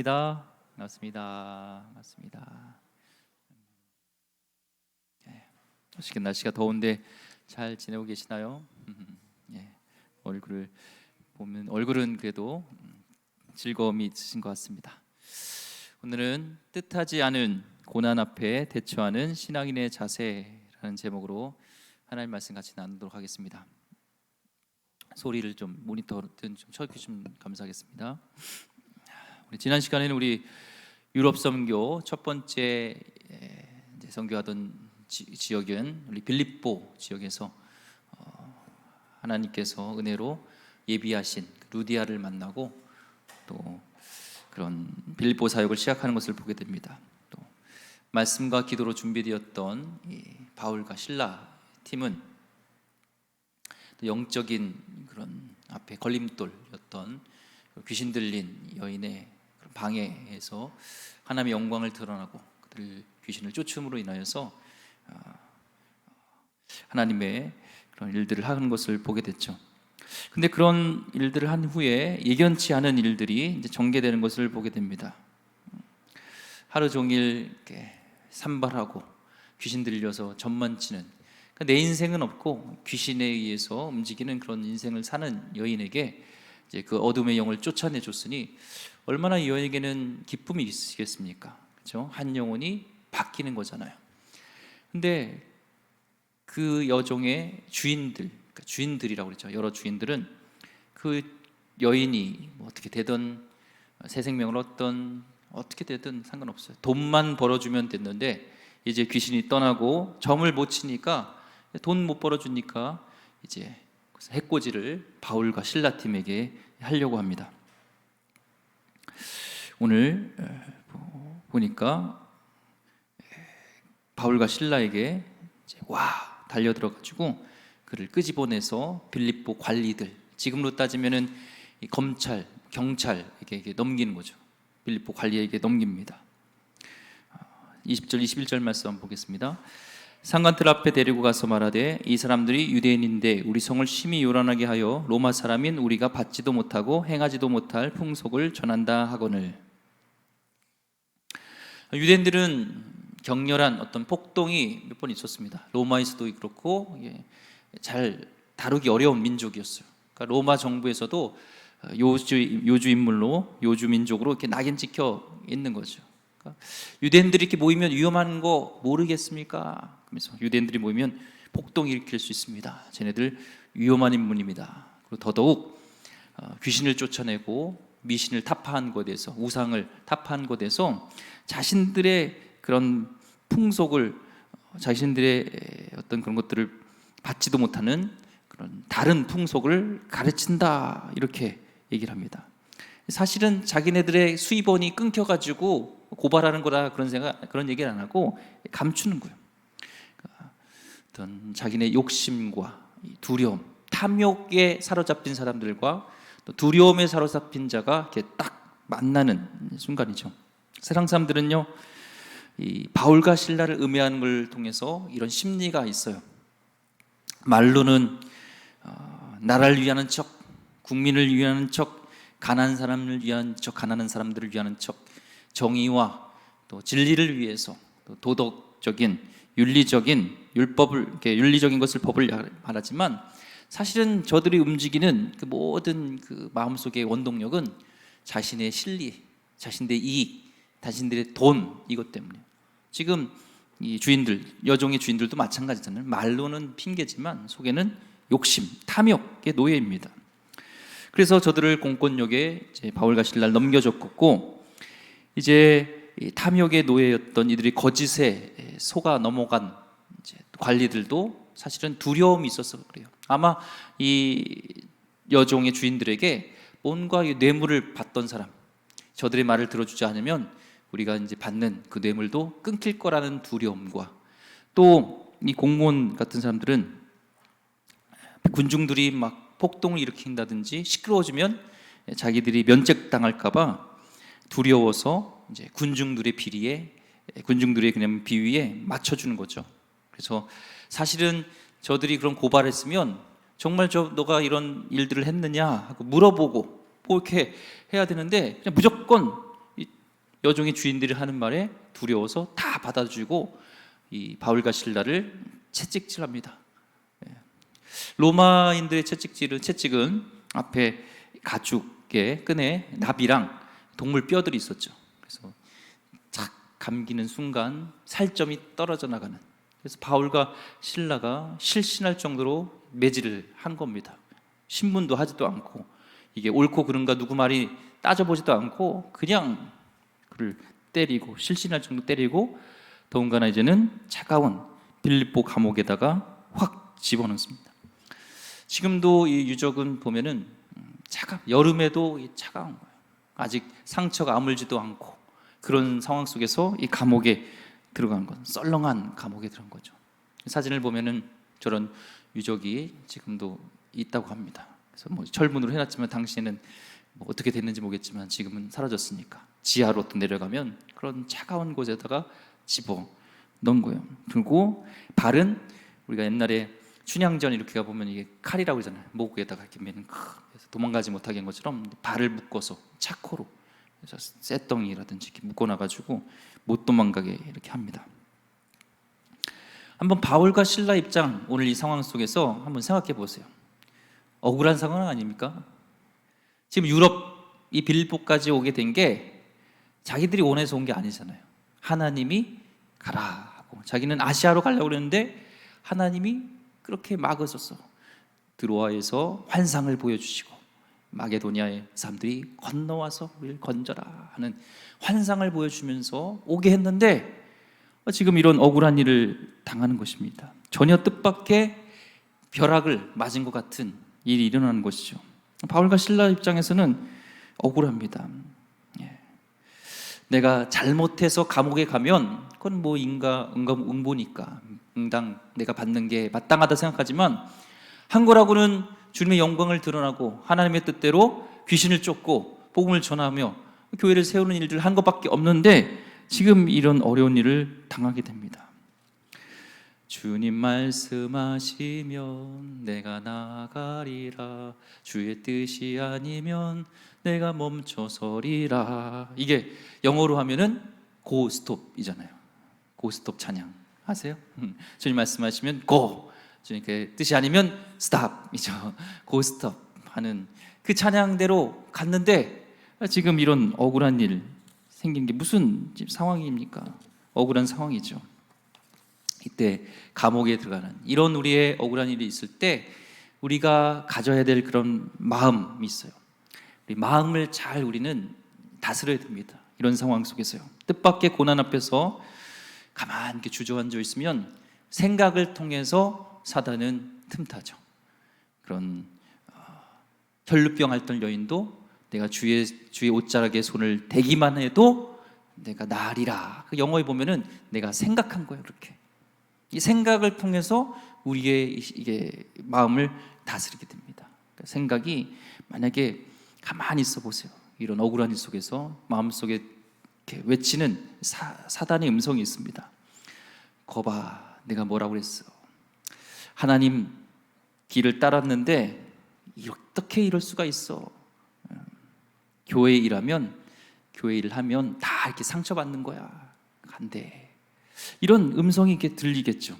반갑습니다. 어떻게 날씨가 더운데 잘 지내고 계시나요? 예, 얼굴을 보면 얼굴은 그래도 즐거움이 있으신 것 같습니다. 오늘은 뜻하지 않은 고난 앞에 대처하는 신앙인의 자세라는 제목으로 하나님 말씀 같이 나누도록 하겠습니다. 소리를 좀 모니터든 좀 쳐주시면 감사하겠습니다. 우리 지난 시간에는 우리 유럽 선교 첫 번째 선교하던 지역인 우리 빌립보 지역에서 하나님께서 은혜로 예비하신 루디아를 만나고 또 그런 빌립보 사역을 시작하는 것을 보게 됩니다. 또 말씀과 기도로 준비되었던 이 바울과 실라 팀은 또 영적인 그런 앞에 걸림돌이었던 귀신 들린 여인의 방해에서 하나님의 영광을 드러나고 그들 귀신을 쫓음으로 인하여서 하나님의 그런 일들을 하는 것을 보게 됐죠. 근데 그런 일들을 한 후에 예견치 않은 일들이 이제 전개되는 것을 보게 됩니다. 하루 종일 이렇게 산발하고 귀신 들려서 전만치는, 그러니까 내 인생은 없고 귀신에 의해서 움직이는 그런 인생을 사는 여인에게 이제 그 어둠의 영을 쫓아내 줬으니 얼마나 이 여인에게는 기쁨이 있으시겠습니까? 그렇죠? 한 영혼이 바뀌는 거잖아요. 근데 그 여종의 주인들, 그러니까 주인들이라고 그랬죠. 여러 주인들은 그 여인이 뭐 어떻게 되든 새 생명을 얻든 어떻게 되든 상관없어요. 돈만 벌어주면 됐는데 이제 귀신이 떠나고 점을 못 치니까, 돈 못 벌어주니까 이제 해코지를 바울과 실라 팀에게 하려고 합니다. 오늘 보니까 바울과 실라에게 달려들어가지고 그를 끄집어내서 빌립보 관리들, 지금으로 따지면은 검찰, 경찰에게 넘기는 거죠. 빌립보 관리에게 넘깁니다. 20절, 21절 말씀 한번 보겠습니다. 상관틀 앞에 데리고 가서 말하되 이 사람들이 유대인인데 우리 성을 심히 요란하게 하여 로마 사람인 우리가 받지도 못하고 행하지도 못할 풍속을 전한다 하거늘. 유대인들은 격렬한 어떤 폭동이 몇 번 있었습니다. 로마에서도 그렇고 잘 다루기 어려운 민족이었어요. 그러니까 로마 정부에서도 요주 인물로, 요주 민족으로 이렇게 낙인 찍혀 있는 거죠. 그러니까 유대인들이 이렇게 모이면 위험한 거 모르겠습니까? 그래서 유대인들이 모이면 폭동이 일으킬 수 있습니다. 쟤네들 위험한 인물입니다. 그리고 더더욱 귀신을 쫓아내고 미신을 타파한 것에서, 우상을 타파한 것에서 자신들의 그런 풍속을, 자신들의 어떤 그런 것들을 받지도 못하는 그런 다른 풍속을 가르친다, 이렇게 얘기를 합니다. 사실은 자기네들의 수입원이 끊겨가지고 고발하는 거라 그런 얘기를 안 하고 감추는 거예요. 어떤 자기네 욕심과 두려움, 탐욕에 사로잡힌 사람들과 또 두려움에 사로잡힌 자가 이렇게 딱 만나는 순간이죠. 세상 사람들은요, 이 바울과 실라를 음해하는 걸 통해서 이런 심리가 있어요. 말로는 나라를 위하는 척, 국민을 위하는 척, 가난한 사람을 위한 척, 가난한 사람들을 위하는 척, 정의와 또 진리를 위해서 또 도덕적인, 윤리적인 율법을, 이렇게 윤리적인 것을 법을 말하지만 사실은 저들이 움직이는 그 모든 그 마음속의 원동력은 자신의 실리, 자신들의 이익, 자신들의 돈, 이것 때문에. 지금 이 주인들, 여종의 주인들도 마찬가지잖아요. 말로는 핑계지만 속에는 욕심, 탐욕의 노예입니다. 그래서 저들을 공권력에 이제 바울과 실라를 넘겨줬고, 이제 탐욕의 노예였던 이들이 거짓에 속아 넘어간 이제 관리들도 사실은 두려움이 있어서 그래요. 아마 이 여종의 주인들에게 뭔가 뇌물을 받던 사람, 저들의 말을 들어주지 않으면 우리가 이제 받는 그 뇌물도 끊길 거라는 두려움과, 또 이 공무원 같은 사람들은 군중들이 막 폭동을 일으킨다든지 시끄러워지면 자기들이 면책당할까봐 두려워서 이제 군중들의 비리에, 군중들의 그냥 비위에 맞춰주는 거죠. 그래서 사실은 저들이 그런 고발했으면 정말 너가 이런 일들을 했느냐 하고 물어보고 뭐 이렇게 해야 되는데 그냥 무조건 여종의 주인들이 하는 말에 두려워서 다 받아주고 이 바울과 실라를 채찍질합니다. 로마인들의 채찍은 앞에 가죽의 끈에 나비랑 동물 뼈들이 있었죠. 그래서 착 감기는 순간 살점이 떨어져 나가는, 그래서 바울과 실라가 실신할 정도로 매질을 한 겁니다. 신문도 하지도 않고 이게 옳고 그른가 누구 말이 따져보지도 않고 그냥 그를 때리고 실신할 정도 때리고, 더군다나 이제는 차가운 빌립보 감옥에다가 확 집어넣습니다. 지금도 이 유적은 보면은 여름에도 차가운 거예요. 아직 상처가 아물지도 않고 그런 상황 속에서 이 감옥에 들어간 건, 썰렁한 감옥에 들어간 거죠. 사진을 보면은 저런 유적이 지금도 있다고 합니다. 그래서 뭐 철문으로 해놨지만 당시에는 뭐 어떻게 됐는지 모르겠지만 지금은 사라졌으니까 지하로 또 내려가면 그런 차가운 곳에다가 집어 넣은 거예요. 그리고 발은 우리가 옛날에 춘향전 이렇게 가보면 이게 칼이라고 그러잖아요. 목에다가 이렇게 매는, 그래서 도망가지 못하게 한 것처럼 발을 묶어서 차코로, 그래서 쇳덩이라든지 이렇게 묶어놔가지고 못 도망가게 이렇게 합니다. 한번 바울과 실라 입장, 오늘 이 상황 속에서 한번 생각해 보세요. 억울한 상황 아닙니까? 지금 유럽 이 빌립보까지 오게 된 게 자기들이 원해서 온 게 아니잖아요. 하나님이 가라 하고, 자기는 아시아로 가려고 그랬는데 하나님이 그렇게 막으셨어. 드로아에서 환상을 보여주시고 마게도니아의 사람들이 건너와서 우리를 건져라 하는 환상을 보여주면서 오게 했는데 지금 이런 억울한 일을 당하는 것입니다. 전혀 뜻밖의 벼락을 맞은 것 같은 일이 일어나는 것이죠. 바울과 실라 입장에서는 억울합니다. 내가 잘못해서 감옥에 가면 그건 뭐 응보니까 응당 내가 받는 게 마땅하다 생각하지만, 한 거라고는 주님의 영광을 드러나고 하나님의 뜻대로 귀신을 쫓고 복음을 전하며 교회를 세우는 일들을 한 것밖에 없는데 지금 이런 어려운 일을 당하게 됩니다. 주님 말씀하시면 내가 나가리라, 주의 뜻이 아니면 내가 멈춰서리라. 이게 영어로 하면은 고 스톱이잖아요. 고 스톱 찬양 아세요? 주님 말씀하시면 고, 주님께 뜻이 아니면 스탑이죠. 고 스톱 하는 그 찬양대로 갔는데 지금 이런 억울한 일 생긴 게 무슨 상황입니까? 억울한 상황이죠. 이때 감옥에 들어가는 이런 우리의 억울한 일이 있을 때 우리가 가져야 될 그런 마음이 있어요. 우리 마음을 잘 우리는 다스려야 됩니다. 이런 상황 속에서요. 뜻밖의 고난 앞에서 가만히 이렇게 주저앉아 있으면 생각을 통해서 사단은 틈타죠. 그런 혈루병 앓던 여인도 내가 주의 옷자락에 손을 대기만 해도 내가 나으리라. 그 영어에 보면은 내가 생각한 거예요. 이렇게 이 생각을 통해서 우리의 이게 마음을 다스리게 됩니다. 그러니까 생각이 만약에 가만히 있어 보세요. 이런 억울한 일 속에서 마음속에 이렇게 외치는 사단의 음성이 있습니다. 거봐, 내가 뭐라고 그랬어? 하나님 길을 따랐는데 어떻게 이럴 수가 있어? 교회 일하면, 교회 일을 하면 다 이렇게 상처받는 거야. 안 돼. 이런 음성이 이렇게 들리겠죠.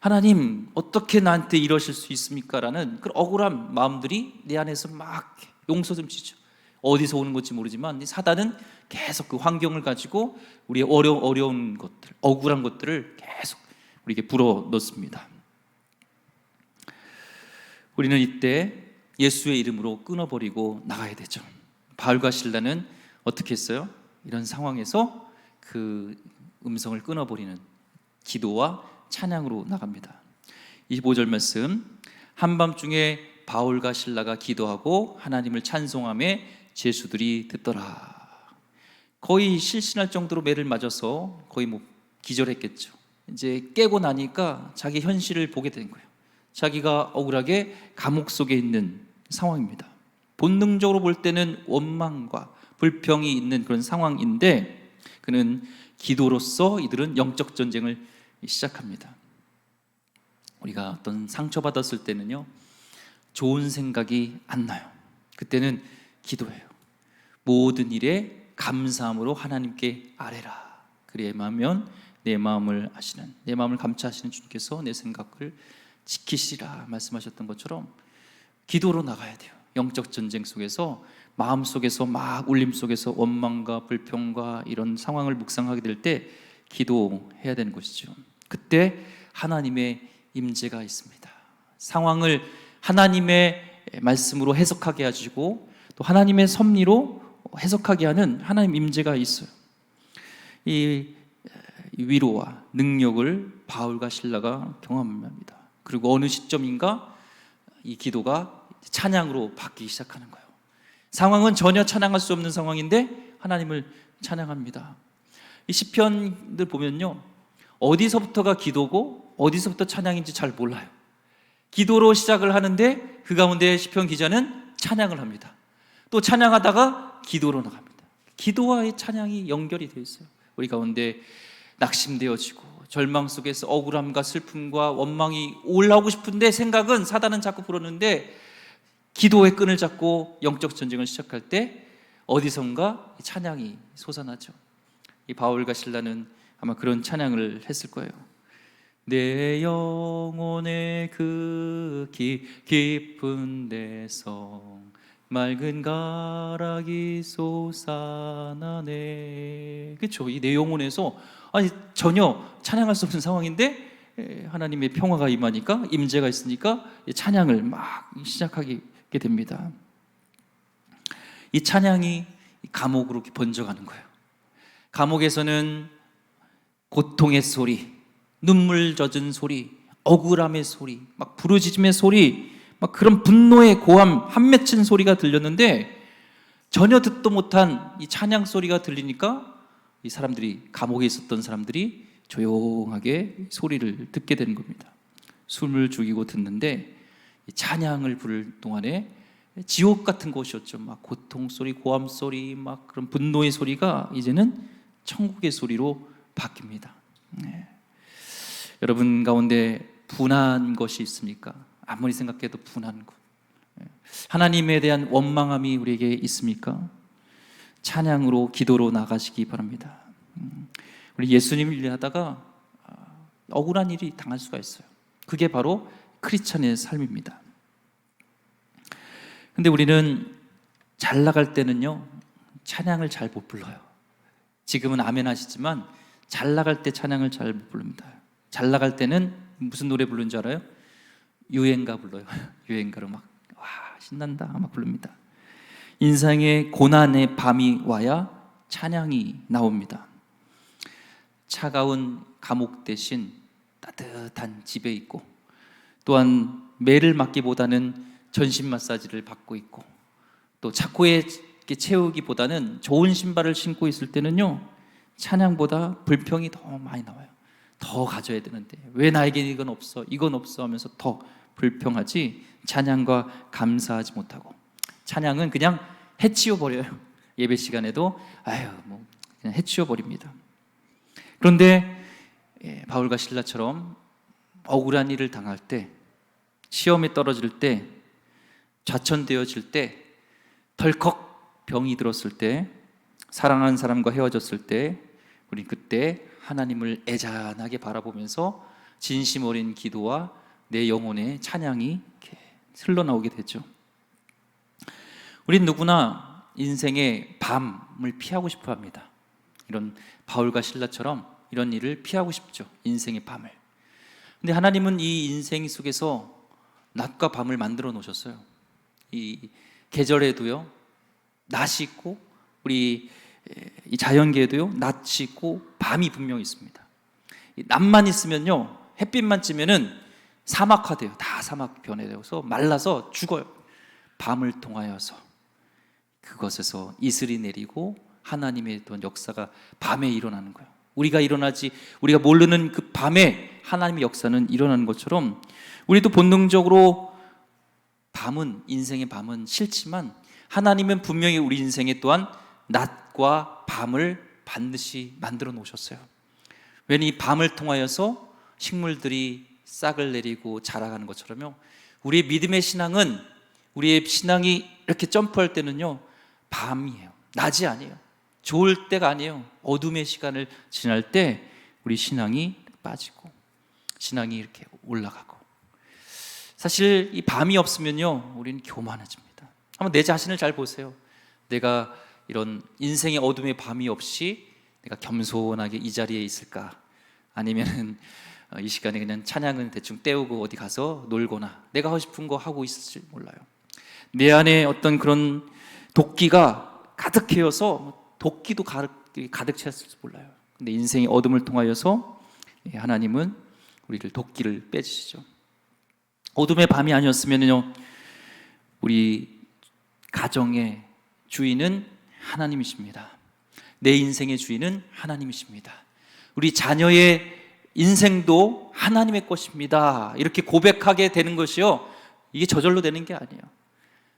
하나님 어떻게 나한테 이러실 수 있습니까? 라는 그런 억울한 마음들이 내 안에서 막 용서 좀 치죠. 어디서 오는 건지 모르지만 사단은 계속 그 환경을 가지고 우리의 어려운 것들, 억울한 것들을 계속 우리에게 불어넣습니다. 우리는 이때 예수의 이름으로 끊어버리고 나가야 되죠. 바울과 실라는 어떻게 했어요? 이런 상황에서 그 음성을 끊어버리는 기도와 찬양으로 나갑니다. 25절 말씀, 한밤중에 바울과 실라가 기도하고 하나님을 찬송하며 제수들이 듣더라. 거의 실신할 정도로 매를 맞아서 거의 뭐 기절했겠죠. 이제 깨고 나니까 자기 현실을 보게 된 거예요. 자기가 억울하게 감옥 속에 있는 상황입니다. 본능적으로 볼 때는 원망과 불평이 있는 그런 상황인데 그는 기도로서 이들은 영적 전쟁을 시작합니다. 우리가 어떤 상처받았을 때는요, 좋은 생각이 안 나요. 그때는 기도해요. 모든 일에 감사함으로 하나님께 아뢰라. 그래야만 내 마음을 아시는, 내 마음을 감찰하시는 주님께서 내 생각을 지키시라 말씀하셨던 것처럼 기도로 나가야 돼요. 영적 전쟁 속에서, 마음 속에서 막 울림 속에서 원망과 불평과 이런 상황을 묵상하게 될 때 기도해야 되는 것이죠. 그때 하나님의 임재가 있습니다. 상황을 하나님의 말씀으로 해석하게 하시고 또 하나님의 섭리로 해석하게 하는 하나님 임재가 있어요. 이 위로와 능력을 바울과 실라가 경험합니다. 그리고 어느 시점인가 이 기도가 찬양으로 바뀌기 시작하는 거예요. 상황은 전혀 찬양할 수 없는 상황인데 하나님을 찬양합니다. 이 시편들 보면요, 어디서부터가 기도고 어디서부터 찬양인지 잘 몰라요. 기도로 시작을 하는데 그 가운데 시편 기자는 찬양을 합니다. 또 찬양하다가 기도로 나갑니다. 기도와의 찬양이 연결이 되어 있어요. 우리 가운데 낙심되어지고 절망 속에서 억울함과 슬픔과 원망이 올라오고 싶은데 생각은, 사단은 자꾸 부르는데 기도의 끈을 잡고 영적 전쟁을 시작할 때 어디선가 찬양이 솟아나죠. 이 바울과 실라는 아마 그런 찬양을 했을 거예요. 내 영혼의 그 깊은 데서 맑은 가락이 솟아나네. 그렇죠? 이 내 영혼에서 전혀 찬양할 수 없는 상황인데 하나님의 평화가 임하니까, 임재가 있으니까 찬양을 막 시작하게 됩니다. 이 찬양이 감옥으로 번져가는 거예요. 감옥에서는 고통의 소리, 눈물 젖은 소리, 억울함의 소리, 막 부르짖음의 소리, 막 그런 분노의 고함 한 맺힌 소리가 들렸는데 전혀 듣도 못한 이 찬양 소리가 들리니까 이 사람들이, 감옥에 있었던 사람들이 조용하게 소리를 듣게 되는 겁니다. 숨을 죽이고 듣는데 이 찬양을 부를 동안에 지옥 같은 곳이었죠. 막 고통 소리, 고함 소리, 막 그런 분노의 소리가 이제는 천국의 소리로 바뀝니다. 네. 여러분 가운데 분한 것이 있습니까? 아무리 생각해도 분한 것. 하나님에 대한 원망함이 우리에게 있습니까? 찬양으로, 기도로 나가시기 바랍니다. 우리 예수님 일하다가 억울한 일이 당할 수가 있어요. 그게 바로 크리스찬의 삶입니다. 근데 우리는 잘 나갈 때는요, 찬양을 잘 못 불러요. 지금은 아멘 하시지만 잘 나갈 때 찬양을 잘 못 부릅니다. 잘 나갈 때는 무슨 노래 부르는 줄 알아요? 유행가 불러요. 유행가로 막 와 신난다 막 부릅니다. 인생의 고난의 밤이 와야 찬양이 나옵니다. 차가운 감옥 대신 따뜻한 집에 있고, 또한 매를 맞기보다는 전신 마사지를 받고 있고, 또 차코에 채우기보다는 좋은 신발을 신고 있을 때는요, 찬양보다 불평이 더 많이 나와요. 더 가져야 되는데 왜 나에게 이건 없어, 이건 없어 하면서 더 불평하지, 찬양과 감사하지 못하고, 찬양은 그냥 해치워 버려요. 예배 시간에도 그냥 해치워 버립니다. 그런데 바울과 실라처럼 억울한 일을 당할 때, 시험에 떨어질 때, 좌천되어질 때, 덜컥 병이 들었을 때, 사랑하는 사람과 헤어졌을 때, 우리 그때 하나님을 애잔하게 바라보면서 진심 어린 기도와 내 영혼의 찬양이 이렇게 흘러나오게 되죠. 우린 누구나 인생의 밤을 피하고 싶어 합니다. 이런 바울과 실라처럼 이런 일을 피하고 싶죠. 인생의 밤을. 근데 하나님은 이 인생 속에서 낮과 밤을 만들어 놓으셨어요. 이 계절에도요, 낮이 있고, 우리 이 자연계에도요, 낮이 있고 밤이 분명히 있습니다. 낮만 있으면요, 햇빛만 찌면은 사막화돼요. 다 사막 변해서 말라서 죽어요. 밤을 통하여서 그것에서 이슬이 내리고 하나님의 어떤 역사가 밤에 일어나는 거예요. 우리가 모르는 그 밤에 하나님의 역사는 일어나는 것처럼, 우리도 본능적으로 인생의 밤은 싫지만 하나님은 분명히 우리 인생에 또한 낮과 밤을 반드시 만들어 놓으셨어요. 왜냐하면 이 밤을 통하여서 식물들이 싹을 내리고 자라가는 것처럼요, 우리의 믿음의 신앙은, 우리의 신앙이 이렇게 점프할 때는요, 밤이에요. 낮이 아니에요. 좋을 때가 아니에요. 어둠의 시간을 지날 때 우리 신앙이 빠지고 신앙이 이렇게 올라가고. 사실 이 밤이 없으면요, 우리는 교만해집니다. 한번 내 자신을 잘 보세요. 내가 이런 인생의 어둠의 밤이 없이 내가 겸손하게 이 자리에 있을까? 아니면은 이 시간에 그냥 찬양은 대충 때우고 어디 가서 놀거나 내가 하고 싶은 거 하고 있을지 몰라요. 내 안에 어떤 그런 도끼가 가득해서 도끼도 가득 찼을지 몰라요. 근데 인생의 어둠을 통하여서 하나님은 우리를 도끼를 빼주시죠. 어둠의 밤이 아니었으면요, 우리 가정의 주인은 하나님이십니다. 내 인생의 주인은 하나님이십니다. 우리 자녀의 인생도 하나님의 것입니다. 이렇게 고백하게 되는 것이요, 이게 저절로 되는 게 아니에요.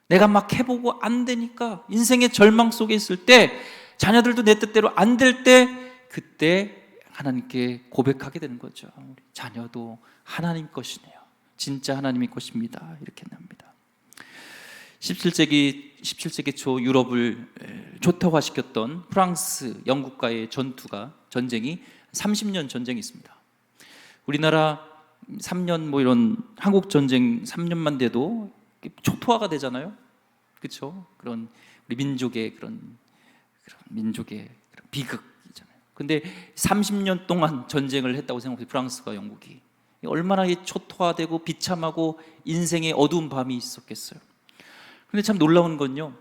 내가 막 해보고 안 되니까, 인생의 절망 속에 있을 때, 자녀들도 내 뜻대로 안 될 때, 그때 하나님께 고백하게 되는 거죠. 우리 자녀도 하나님 것이네요. 진짜 하나님의 것입니다. 이렇게 납니다. 17세기 초 유럽을 초토화시켰던 프랑스, 영국과의 전쟁이 30년 전쟁이 있습니다. 우리나라 3년 이런 한국 전쟁 3년만 돼도 초토화가 되잖아요. 그렇죠? 그런 우리 민족의 그런 비극이잖아요. 근데 30년 동안 전쟁을 했다고 생각해요. 프랑스와 영국이 얼마나 초토화되고 비참하고 인생의 어두운 밤이 있었겠어요. 근데 참 놀라운 건요,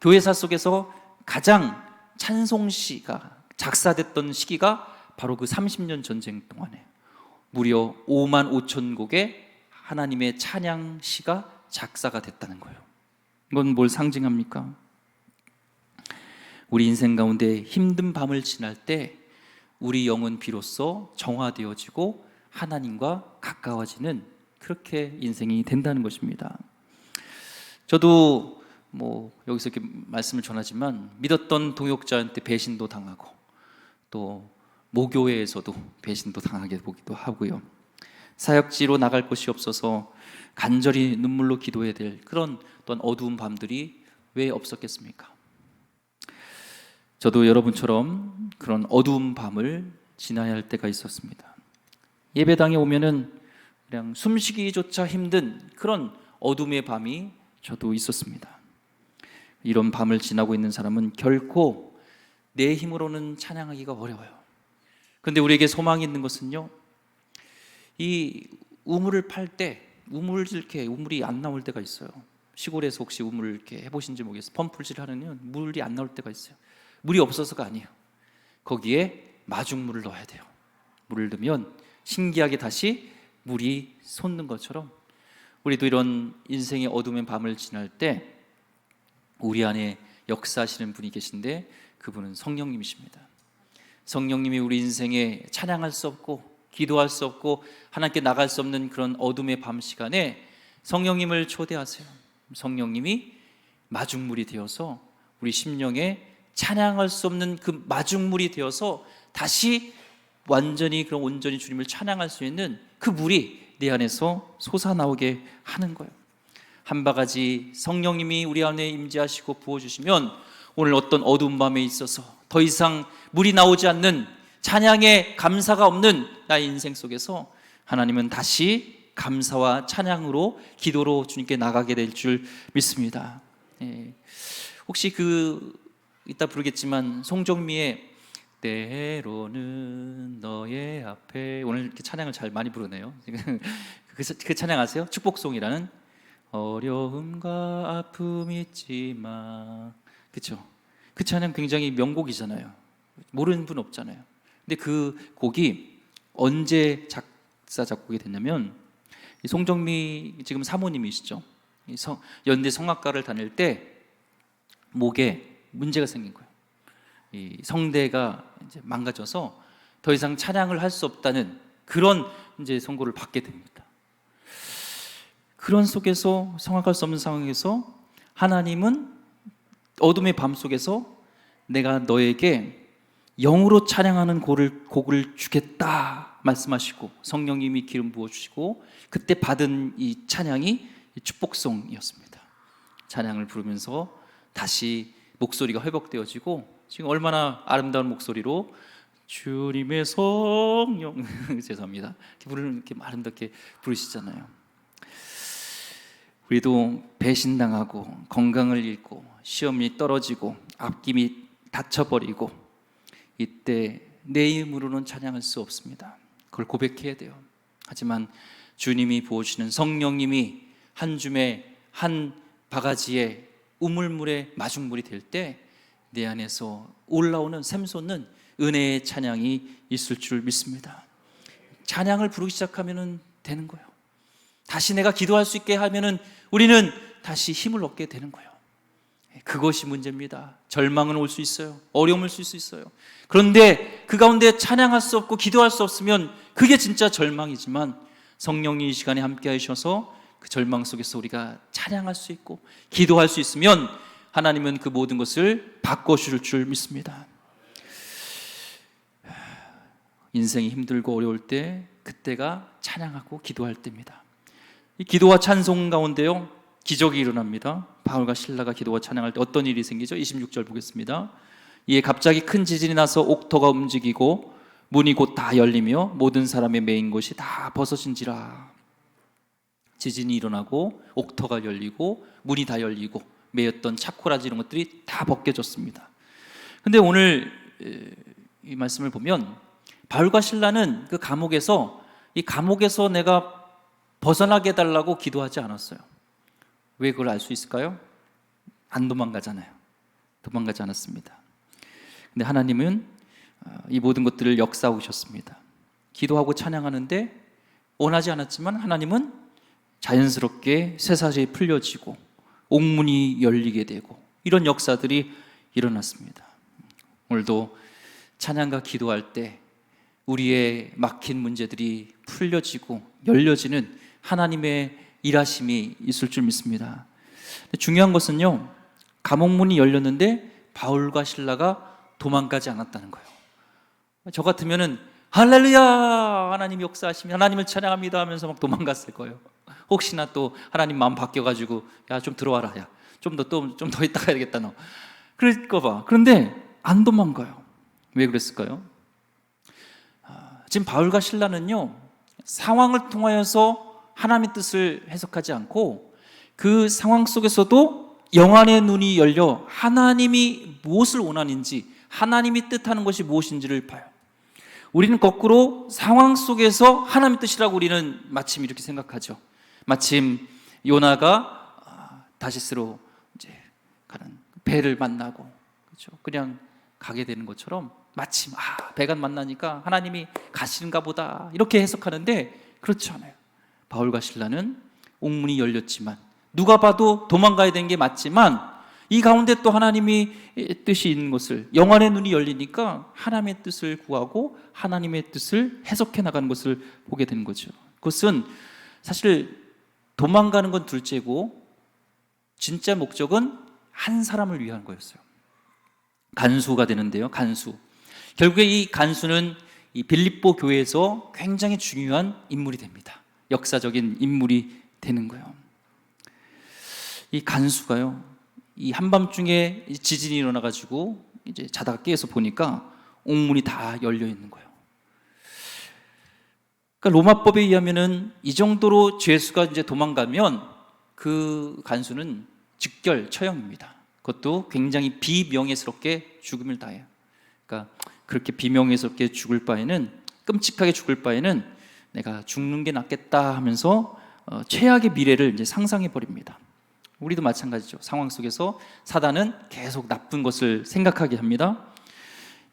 교회사 속에서 가장 찬송시가 작사됐던 시기가 바로 그 30년 전쟁 동안에 무려 5만 5천 곡의 하나님의 찬양시가 작사가 됐다는 거예요. 이건 뭘 상징합니까? 우리 인생 가운데 힘든 밤을 지날 때 우리 영은 비로소 정화되어지고 하나님과 가까워지는, 그렇게 인생이 된다는 것입니다. 저도 여기서 이렇게 말씀을 전하지만 믿었던 동역자한테 배신도 당하고 또 모교회에서도 배신도 당하게 보기도 하고요. 사역지로 나갈 곳이 없어서 간절히 눈물로 기도해야 될 그런 또한 어두운 밤들이 왜 없었겠습니까? 저도 여러분처럼 그런 어두운 밤을 지나야 할 때가 있었습니다. 예배당에 오면은 그냥 숨쉬기조차 힘든 그런 어둠의 밤이 저도 있었습니다. 이런 밤을 지나고 있는 사람은 결코 내 힘으로는 찬양하기가 어려워요. 그런데 우리에게 소망이 있는 것은요, 이 우물을 팔 때 우물이 안 나올 때가 있어요. 시골에서 혹시 우물을 이렇게 해보신지 모르겠어요. 펌프질 하면 물이 안 나올 때가 있어요. 물이 없어서가 아니에요. 거기에 마중물을 넣어야 돼요. 물을 넣으면 신기하게 다시 물이 솟는 것처럼 우리도 이런 인생의 어둠의 밤을 지날 때 우리 안에 역사하시는 분이 계신데 그분은 성령님이십니다. 성령님이 우리 인생에 찬양할 수 없고 기도할 수 없고 하나님께 나갈 수 없는 그런 어둠의 밤 시간에 성령님을 초대하세요. 성령님이 마중물이 되어서 우리 심령에 찬양할 수 없는 그 마중물이 되어서 다시 완전히 그런 온전히 주님을 찬양할 수 있는 그 물이 내 안에서 솟아나오게 하는 거예요. 한 바가지 성령님이 우리 안에 임재하시고 부어주시면 오늘 어떤 어두운 밤에 있어서 더 이상 물이 나오지 않는, 찬양에 감사가 없는 나의 인생 속에서 하나님은 다시 감사와 찬양으로, 기도로 주님께 나가게 될 줄 믿습니다. 혹시 이따 부르겠지만 송정미의 때로는 너의 앞에, 오늘 이렇게 찬양을 잘 많이 부르네요. 그 찬양 아세요? 축복송이라는, 어려움과 아픔 있지만, 그렇죠? 그 찬양 굉장히 명곡이잖아요. 모르는 분 없잖아요. 근데 그 곡이 언제 작곡이 됐냐면, 송정미 지금 사모님이시죠. 연대 성악과를 다닐 때 목에 문제가 생긴 거예요. 이 성대가 이제 망가져서 더 이상 찬양을 할 수 없다는 그런 이제 선고를 받게 됩니다. 그런 속에서, 성악할 수 없는 상황에서 하나님은 어둠의 밤 속에서 내가 너에게 영으로 찬양하는 곡을 주겠다 말씀하시고 성령님이 기름 부어주시고 그때 받은 이 찬양이 축복송이었습니다. 찬양을 부르면서 다시 목소리가 회복되어지고 지금 얼마나 아름다운 목소리로 주님의 성령 죄송합니다. 이렇게 아름답게 부르시잖아요. 우리도 배신당하고 건강을 잃고 시험이 떨어지고 앞김이 닫혀버리고 이때 내 힘으로는 찬양할 수 없습니다. 그걸 고백해야 돼요. 하지만 주님이 부어주시는 성령님이 한 줌의 한 바가지에 우물물의 마중물이 될 때 내 안에서 올라오는 샘솟는 은혜의 찬양이 있을 줄 믿습니다. 찬양을 부르기 시작하면 되는 거예요. 다시 내가 기도할 수 있게 하면 우리는 다시 힘을 얻게 되는 거예요. 그것이 문제입니다. 절망은 올 수 있어요. 어려움을 올 수 있어요. 그런데 그 가운데 찬양할 수 없고 기도할 수 없으면 그게 진짜 절망이지만 성령이 이 시간에 함께 하셔서 그 절망 속에서 우리가 찬양할 수 있고 기도할 수 있으면 하나님은 그 모든 것을 바꿔주실 줄 믿습니다. 인생이 힘들고 어려울 때 그때가 찬양하고 기도할 때입니다. 이 기도와 찬송 가운데요 기적이 일어납니다. 바울과 실라가 기도와 찬양할 때 어떤 일이 생기죠? 26절 보겠습니다. 이에 갑자기 큰 지진이 나서 옥토가 움직이고 문이 곧 다 열리며 모든 사람의 매인 것이 다 벗어진지라. 지진이 일어나고 옥토가 열리고 문이 다 열리고 매였던 차코라지 이런 것들이 다 벗겨졌습니다. 근데 오늘 이 말씀을 보면 바울과 실라는 그 감옥에서 이 감옥에서 내가 벗어나게 해달라고 기도하지 않았어요. 왜 그걸 알 수 있을까요? 안 도망가잖아요. 도망가지 않았습니다. 근데 하나님은 이 모든 것들을 역사하셨습니다. 기도하고 찬양하는데 원하지 않았지만 하나님은 자연스럽게 쇠사슬이 풀려지고 옥문이 열리게 되고 이런 역사들이 일어났습니다. 오늘도 찬양과 기도할 때 우리의 막힌 문제들이 풀려지고 열려지는 하나님의 일하심이 있을 줄 믿습니다. 중요한 것은요, 감옥문이 열렸는데 바울과 실라가 도망가지 않았다는 거예요. 저 같으면은 할렐루야 하나님 역사하시면 하나님을 찬양합니다 하면서 막 도망갔을 거예요. 혹시나 또 하나님 마음 바뀌어가지고 야 좀 들어와라, 야 좀 더 있다 가야겠다 너 그럴까 봐. 그런데 안 도망가요. 왜 그랬을까요? 지금 바울과 실라는요 상황을 통하여서 하나님의 뜻을 해석하지 않고 그 상황 속에서도 영안의 눈이 열려 하나님이 무엇을 원하는지 하나님이 뜻하는 것이 무엇인지를 봐요. 우리는 거꾸로 상황 속에서 하나님의 뜻이라고 우리는 마침 이렇게 생각하죠. 마침 요나가 다시스로 이제 가는 배를 만나고 그렇죠. 그냥 가게 되는 것처럼 마침 배가 만나니까 하나님이 가시는가 보다 이렇게 해석하는데 그렇지 않아요. 바울과 실라는 옥문이 열렸지만 누가 봐도 도망가야 되는 게 맞지만 이 가운데 또 하나님이 뜻이 있는 것을 영안의 눈이 열리니까 하나님의 뜻을 구하고 하나님의 뜻을 해석해 나가는 것을 보게 되는 거죠. 그것은 사실 도망가는 건 둘째고 진짜 목적은 한 사람을 위한 거였어요. 간수가 되는데요. 간수. 결국에 이 간수는 이 빌립보 교회에서 굉장히 중요한 인물이 됩니다. 역사적인 인물이 되는 거예요. 이 간수가요. 이 한밤중에 지진이 일어나가지고 이제 자다가 깨서 보니까 옥문이 다 열려 있는 거예요. 그러니까 로마법에 의하면은 이 정도로 죄수가 이제 도망가면 그 간수는 즉결 처형입니다. 그것도 굉장히 비명예스럽게 죽음을 다해요. 그러니까 그렇게 비명예스럽게 죽을 바에는 끔찍하게 죽을 바에는 내가 죽는 게 낫겠다 하면서 최악의 미래를 이제 상상해 버립니다. 우리도 마찬가지죠. 상황 속에서 사단은 계속 나쁜 것을 생각하게 합니다.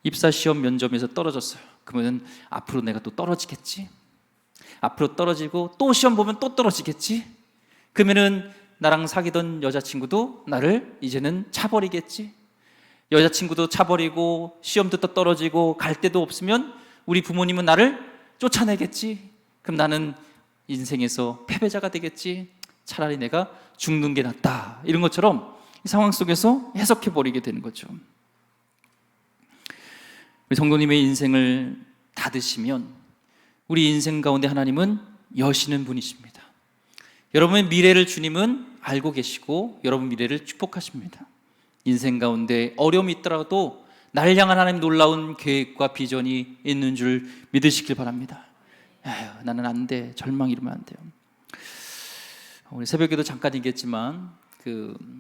입사시험 면접에서 떨어졌어요. 그러면 앞으로 내가 또 떨어지겠지? 앞으로 떨어지고 또 시험 보면 또 떨어지겠지? 그러면은 나랑 사귀던 여자친구도 나를 이제는 차버리겠지? 여자친구도 차버리고 시험도 또 떨어지고 갈 데도 없으면 우리 부모님은 나를 쫓아내겠지? 그럼 나는 인생에서 패배자가 되겠지? 차라리 내가 죽는 게 낫다. 이런 것처럼 이 상황 속에서 해석해버리게 되는 거죠. 우리 성도님의 인생을 닫으시면 우리 인생 가운데 하나님은 여시는 분이십니다. 여러분의 미래를 주님은 알고 계시고 여러분 미래를 축복하십니다. 인생 가운데 어려움이 있더라도 나를 향한 하나님 놀라운 계획과 비전이 있는 줄 믿으시길 바랍니다. 아휴, 나는 안 돼. 절망 이러면 안 돼요. 우리 새벽에도 잠깐 얘기했지만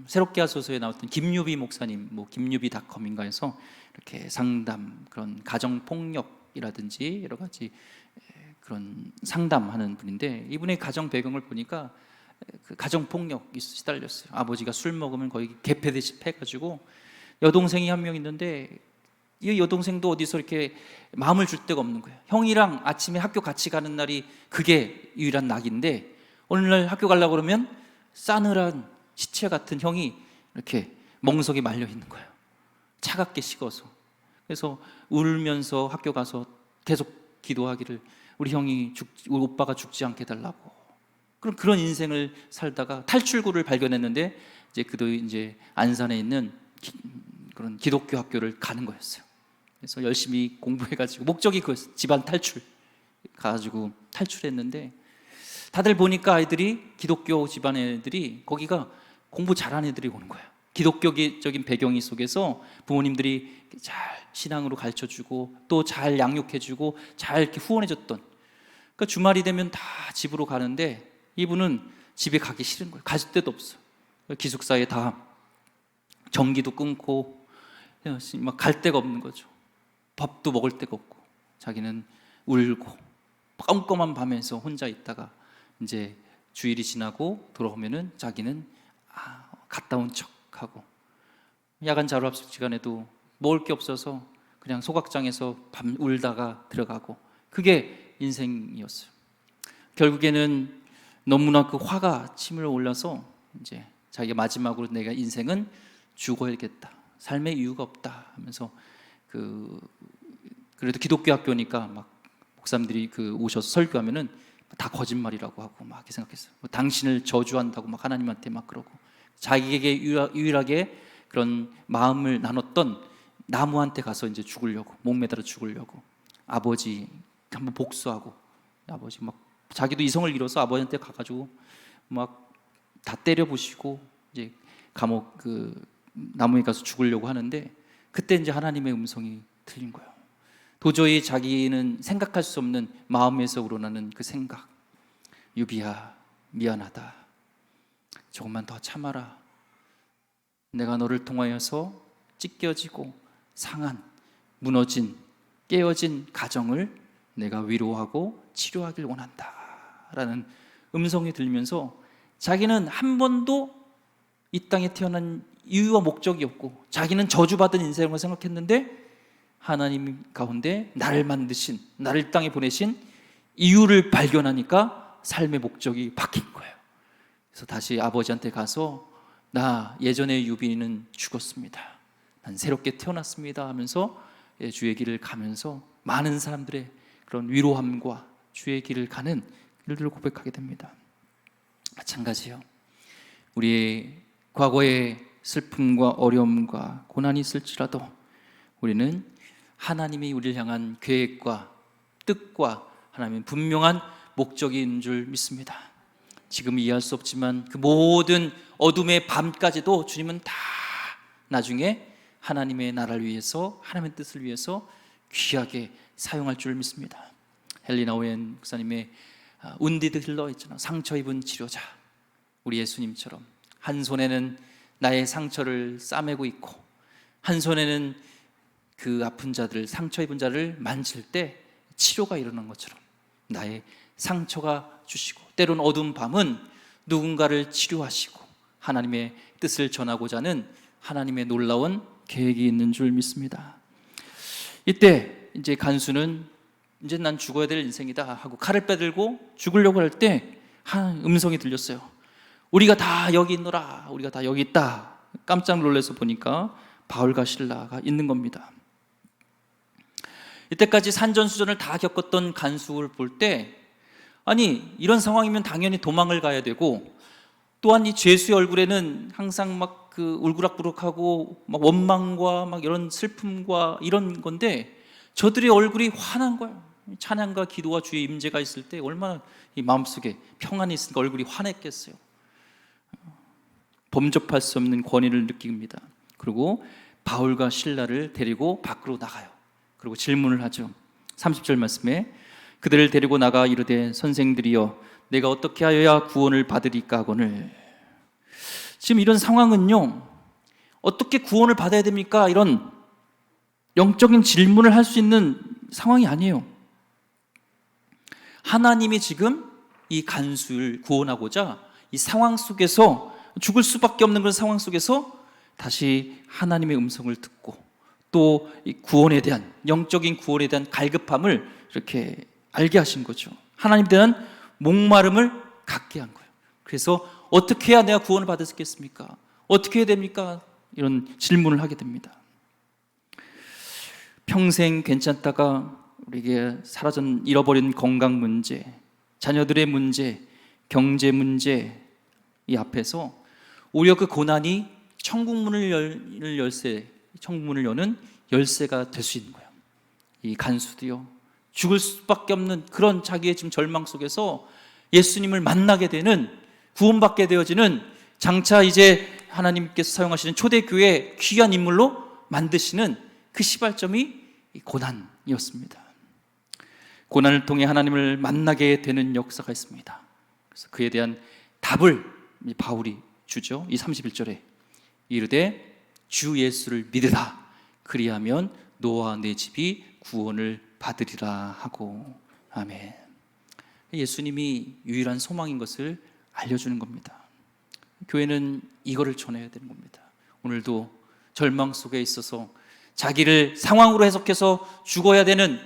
새롭게 하소서에 나왔던 김유비 목사님, 김유비닷컴인가에서 이렇게 상담, 그런 가정 폭력이라든지 여러 가지 그런 상담하는 분인데, 이분의 가정 배경을 보니까 그 가정 폭력이 시달렸어요. 아버지가 술 먹으면 거의 개패듯이 패가지고, 여동생이 한 명 있는데 이 여동생도 어디서 이렇게 마음을 줄 데가 없는 거예요. 형이랑 아침에 학교 같이 가는 날이 그게 유일한 낙인데, 어느 날 학교 가려고 그러면 싸늘한 시체 같은 형이 이렇게 멍석에 말려 있는 거예요. 차갑게 식어서. 그래서 울면서 학교 가서 계속 기도하기를, 우리 우리 오빠가 죽지 않게 해달라고. 그럼 그런 인생을 살다가 탈출구를 발견했는데, 그도 안산에 있는 그런 기독교 학교를 가는 거였어요. 그래서 열심히 공부해가지고, 목적이 그거였어요. 집안 탈출 가가지고 탈출했는데, 다들 보니까 아이들이, 기독교 집안 애들이, 거기가 공부 잘하는 애들이 오는 거예요. 기독교적인 배경 속에서 부모님들이 잘 신앙으로 가르쳐주고 또 잘 양육해주고 잘 이렇게 후원해줬던, 그러니까 주말이 되면 다 집으로 가는데 이분은 집에 가기 싫은 거예요. 갈 데도 없어. 기숙사에 다 전기도 끊고 막 갈 데가 없는 거죠. 밥도 먹을 데가 없고, 자기는 울고 껌껌한 밤에서 혼자 있다가 이제 주일이 지나고 돌아오면은 자기는 갔다 온 척하고, 야간 자율학습 시간에도 먹을 게 없어서 그냥 소각장에서 밤 울다가 들어가고, 그게 인생이었어요. 결국에는 너무나 그 화가 치밀어 올라서 이제 자기가 마지막으로 내가 인생은 죽어야겠다, 삶의 이유가 없다 하면서 그래도 기독교 학교니까 막 목사님들이 오셔서 설교하면은 다 거짓말이라고 하고 막 이렇게 생각했어요. 당신을 저주한다고 막 하나님한테 막 그러고, 자기에게 유일하게 그런 마음을 나눴던 나무한테 가서 이제 죽으려고, 목매달아 죽으려고, 아버지 한번 복수하고, 아버지 막 자기도 이성을 잃어서 아버지한테 가가지고 막 다 때려부시고 이제 감옥 나무에 가서 죽으려고 하는데, 그때 이제 하나님의 음성이 들린 거예요. 도저히 자기는 생각할 수 없는 마음에서 우러나는 그 생각, 유비야 미안하다, 조금만 더 참아라. 내가 너를 통하여서 찢겨지고 상한, 무너진, 깨어진 가정을 내가 위로하고 치료하길 원한다 라는 음성이 들리면서, 자기는 한 번도 이 땅에 태어난 이유와 목적이 없고 자기는 저주받은 인생을 생각했는데, 하나님 가운데 나를 만드신, 나를 땅에 보내신 이유를 발견하니까 삶의 목적이 바뀐 거예요. 그래서 다시 아버지한테 가서, 나 예전의 유비는 죽었습니다, 난 새롭게 태어났습니다 하면서 주의 길을 가면서 많은 사람들의 그런 위로함과 주의 길을 가는 일들을 고백하게 됩니다. 마찬가지예요. 우리의 과거의 슬픔과 어려움과 고난이 있을지라도 우리는 하나님이 우리를 향한 계획과 뜻과 하나님의 분명한 목적이 있는 줄 믿습니다. 지금 이해할 수 없지만 그 모든 어둠의 밤까지도 주님은 다 나중에 하나님의 나라를 위해서, 하나님의 뜻을 위해서 귀하게 사용할 줄 믿습니다. 헬리나 오웬 목사님의 운디드 힐러 있잖아, 상처 입은 치료자. 우리 예수님처럼 한 손에는 나의 상처를 싸매고 있고, 한 손에는 그 아픈 자들, 상처 입은 자를 만질 때 치료가 일어난 것처럼 나의 상처가 주시고, 때론 어두운 밤은 누군가를 치료하시고 하나님의 뜻을 전하고자 하는 하나님의 놀라운 계획이 있는 줄 믿습니다. 이때 이제 간수는 이제 난 죽어야 될 인생이다 하고 칼을 빼들고 죽으려고 할 때 한 음성이 들렸어요. 우리가 다 여기 있노라, 우리가 다 여기 있다. 깜짝 놀라서 보니까 바울과 실라가 있는 겁니다. 이때까지 산전수전을 다 겪었던 간수를 볼 때, 아니 이런 상황이면 당연히 도망을 가야 되고, 또한 이 죄수의 얼굴에는 항상 막 울그락부락하고 막 원망과 막 이런 슬픔과 이런 건데, 저들의 얼굴이 환한 거예요. 찬양과 기도와 주의 임재가 있을 때 얼마나 이 마음속에 평안이 있으니까 얼굴이 환했겠어요. 범접할 수 없는 권위를 느낍니다. 그리고 바울과 실라를 데리고 밖으로 나가요. 그리고 질문을 하죠. 30절 말씀에 그들을 데리고 나가 이르되 선생들이여 내가 어떻게 하여야 구원을 받으리까 하거늘. 지금 이런 상황은요, 어떻게 구원을 받아야 됩니까? 이런 영적인 질문을 할 수 있는 상황이 아니에요. 하나님이 지금 이 간수를 구원하고자 이 상황 속에서, 죽을 수밖에 없는 그런 상황 속에서 다시 하나님의 음성을 듣고 또 이 구원에 대한, 영적인 구원에 대한 갈급함을 이렇게 알게 하신 거죠. 하나님에 대한 목마름을 갖게 한 거예요. 그래서 어떻게 해야 내가 구원을 받을 수 있겠습니까? 어떻게 해야 됩니까? 이런 질문을 하게 됩니다. 평생 괜찮다가 우리에게 잃어버린 건강 문제, 자녀들의 문제, 경제 문제 이 앞에서 오히려 그 고난이 천국문을 여는 열쇠가 될 수 있는 거예요. 이 간수도요, 죽을 수밖에 없는 그런 자기의 지금 절망 속에서 예수님을 만나게 되는, 구원받게 되어지는, 장차 이제 하나님께서 사용하시는 초대교회 귀한 인물로 만드시는 그 시발점이 이 고난이었습니다. 고난을 통해 하나님을 만나게 되는 역사가 있습니다. 그래서 그에 대한 답을 바울이 주죠. 이 31절에 이르되 주 예수를 믿으라 그리하면 너와 내 집이 구원을 받으리라 하고. 아멘. 예수님이 유일한 소망인 것을 알려주는 겁니다. 교회는 이거를 전해야 되는 겁니다. 오늘도 절망 속에 있어서 자기를 상황으로 해석해서 죽어야 되는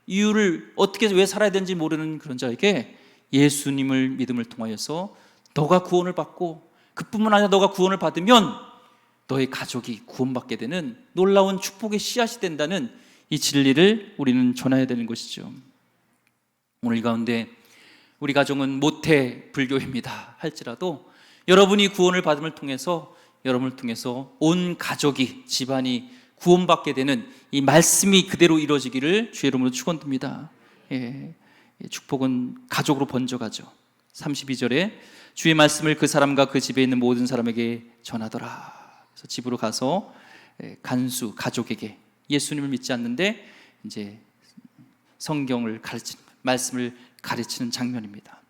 이유를 어떻게 왜 살아야 되는지 모르는 그런 자에게 예수님을 믿음을 통하여서 너가 구원을 받고, 그뿐만 아니라 너가 구원을 받으면 너의 가족이 구원받게 되는 놀라운 축복의 씨앗이 된다는 이 진리를 우리는 전해야 되는 것이죠. 오늘 이 가운데 우리 가정은 모태 불교입니다 할지라도 여러분이 구원을 받음을 통해서, 여러분을 통해서 온 가족이, 집안이 구원받게 되는 이 말씀이 그대로 이루어지기를 주의 이름으로 축원드립니다. 축복은 가족으로 번져가죠. 32절에 주의 말씀을 그 사람과 그 집에 있는 모든 사람에게 전하더라. 그래서 집으로 가서 간수 가족에게, 예수님을 믿지 않는데 이제 성경을 가르치는, 말씀을 가르치는 장면입니다.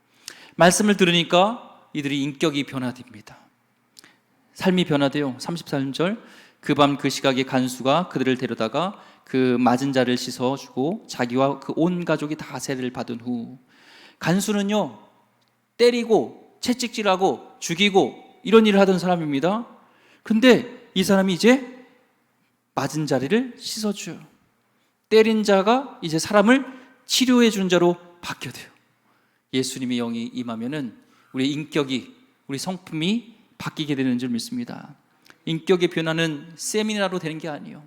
말씀을 들으니까 이들이 인격이 변화됩니다. 삶이 변화돼요. 33절 그 밤 그 시각에 간수가 그들을 데려다가 그 맞은 자를 씻어주고 자기와 그 온 가족이 다 세례를 받은 후, 간수는요 때리고 채찍질하고 죽이고 이런 일을 하던 사람입니다. 근데 이 사람이 이제 맞은 자리를 씻어줘요. 때린 자가 이제 사람을 치료해 준 자로 바뀌어돼요. 예수님의 영이 임하면은 우리 인격이, 우리 성품이 바뀌게 되는 줄 믿습니다. 인격의 변화는 세미나로 되는 게 아니에요.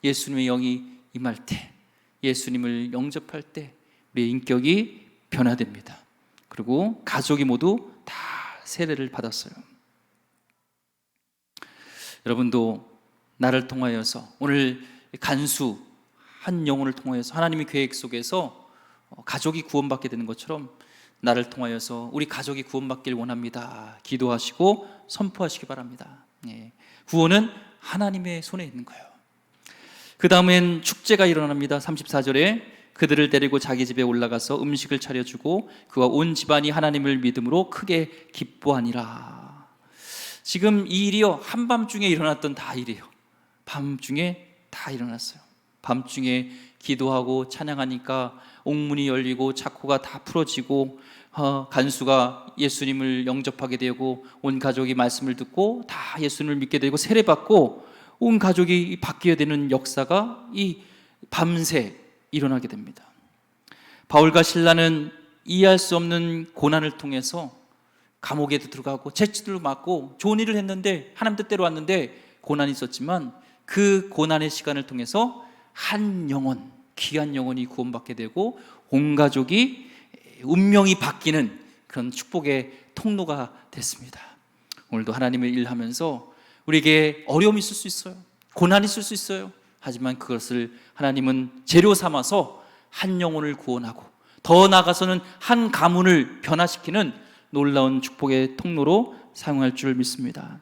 예수님의 영이 임할 때, 예수님을 영접할 때 우리의 인격이 변화됩니다. 그리고 가족이 모두 다 세례를 받았어요. 여러분도 나를 통하여서, 오늘 간수 한 영혼을 통하여서 하나님의 계획 속에서 가족이 구원받게 되는 것처럼 나를 통하여서 우리 가족이 구원받길 원합니다. 기도하시고 선포하시기 바랍니다. 구원은 하나님의 손에 있는 거예요. 그 다음엔 축제가 일어납니다. 34절에 그들을 데리고 자기 집에 올라가서 음식을 차려주고 그와 온 집안이 하나님을 믿음으로 크게 기뻐하니라. 지금 이 일이요 한밤중에 일어났던 다 일이에요. 밤중에 다 일어났어요. 밤중에 기도하고 찬양하니까 옥문이 열리고 차코가 다 풀어지고 간수가 예수님을 영접하게 되고 온 가족이 말씀을 듣고 다 예수님을 믿게 되고 세례받고 온 가족이 바뀌어야 되는 역사가 이 밤새 일어나게 됩니다. 바울과 실라는 이해할 수 없는 고난을 통해서 감옥에도 들어가고 채찍도 맞고 좋은 일을 했는데, 하나님 뜻대로 왔는데 고난이 있었지만 그 고난의 시간을 통해서 한 영혼, 귀한 영혼이 구원받게 되고 온 가족이 운명이 바뀌는 그런 축복의 통로가 됐습니다. 오늘도 하나님을 일하면서 우리에게 어려움이 있을 수 있어요. 고난이 있을 수 있어요. 하지만 그것을 하나님은 재료 삼아서 한 영혼을 구원하고 더 나아가서는 한 가문을 변화시키는 놀라운 축복의 통로로 사용할 줄 믿습니다.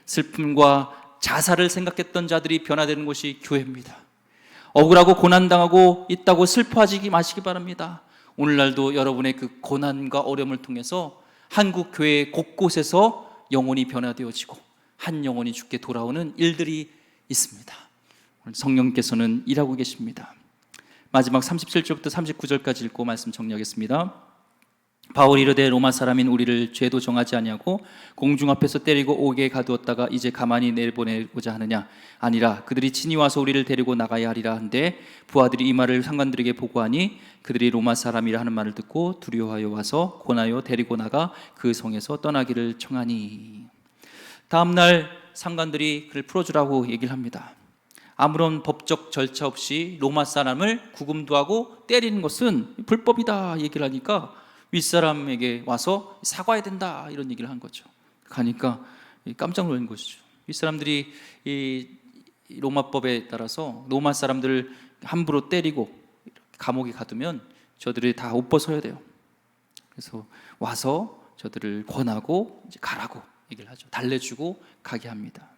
슬픔과 자살을 생각했던 자들이 변화되는 곳이 교회입니다. 억울하고 고난당하고 있다고 슬퍼하지 마시기 바랍니다. 오늘날도 여러분의 그 고난과 어려움을 통해서 한국 교회 곳곳에서 영혼이 변화되어지고 한 영혼이 주께 돌아오는 일들이 있습니다. 성령께서는 일하고 계십니다. 마지막 37절부터 39절까지 읽고 말씀 정리하겠습니다. 바울이 이르되 로마 사람인 우리를 죄도 정하지 아니하고 공중 앞에서 때리고 옥에 가두었다가 이제 가만히 내보내고자 하느냐? 아니라 그들이 친히 와서 우리를 데리고 나가야 하리라 한데 부하들이 이 말을 상관들에게 보고하니 그들이 로마 사람이라 하는 말을 듣고 두려워하여 와서 권하여 데리고 나가 그 성에서 떠나기를 청하니. 다음날 상관들이 그를 풀어주라고 얘기를 합니다. 아무런 법적 절차 없이 로마 사람을 구금도 하고 때리는 것은 불법이다 얘기를 하니까 윗사람에게 와서 사과해야 된다 이런 얘기를 한 거죠. 가니까 깜짝 놀란 것이죠. 윗사람들이 이 로마법에 따라서 로마 사람들을 함부로 때리고 감옥에 가두면 저들이 다 옷 벗어야 돼요. 그래서 와서 저들을 권하고 이제 가라고 얘기를 하죠. 달래주고 가게 합니다.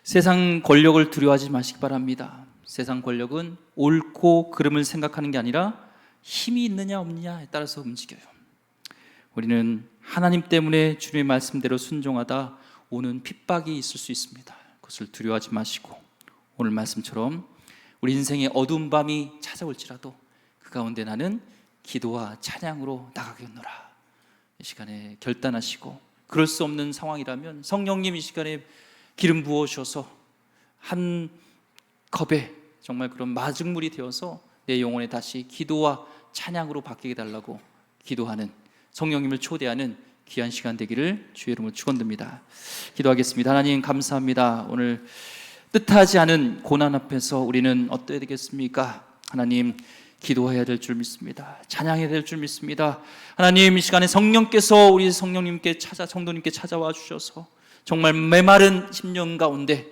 세상 권력을 두려워하지 마시기 바랍니다. 세상 권력은 옳고 그름을 생각하는 게 아니라 힘이 있느냐 없느냐에 따라서 움직여요. 우리는 하나님 때문에 주님의 말씀대로 순종하다 오는 핍박이 있을 수 있습니다. 그것을 두려워하지 마시고 오늘 말씀처럼 우리 인생의 어두운 밤이 찾아올지라도 그 가운데 나는 기도와 찬양으로 나가겠노라. 이 시간에 결단하시고 그럴 수 없는 상황이라면 성령님 이 시간에 기름 부어주셔서 한 컵에 정말 그런 마중물이 되어서 내 영혼에 다시 기도와 찬양으로 바뀌게 달라고 기도하는 성령님을 초대하는 귀한 시간 되기를 주의 이름으로 축원드립니다. 기도하겠습니다. 하나님 감사합니다. 오늘 뜻하지 않은 고난 앞에서 우리는 어떠해야 되겠습니까? 하나님 기도해야 될 줄 믿습니다. 찬양해야 될 줄 믿습니다. 하나님 이 시간에 성령께서 우리 성령님께 성도님께 찾아와 주셔서 정말 메마른 심령 가운데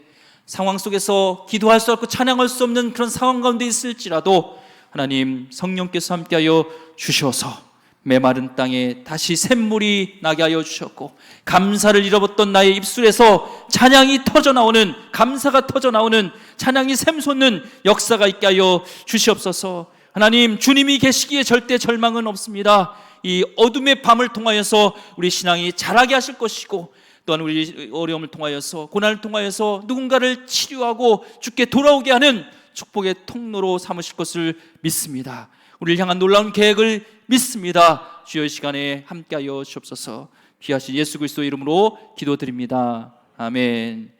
상황 속에서 기도할 수 없고 찬양할 수 없는 그런 상황 가운데 있을지라도 하나님 성령께서 함께하여 주셔서 메마른 땅에 다시 샘물이 나게 하여 주셨고 감사를 잃어버렸던 나의 입술에서 찬양이 터져나오는 감사가 터져나오는 찬양이 샘솟는 역사가 있게 하여 주시옵소서. 하나님 주님이 계시기에 절대 절망은 없습니다. 이 어둠의 밤을 통하여서 우리 신앙이 자라게 하실 것이고 또한 우리 어려움을 통하여서 고난을 통하여서 누군가를 치료하고 주께 돌아오게 하는 축복의 통로로 삼으실 것을 믿습니다. 우리를 향한 놀라운 계획을 믿습니다. 주여 이 시간에 함께하여 주옵소서. 귀하신 예수 그리스도 이름으로 기도드립니다. 아멘.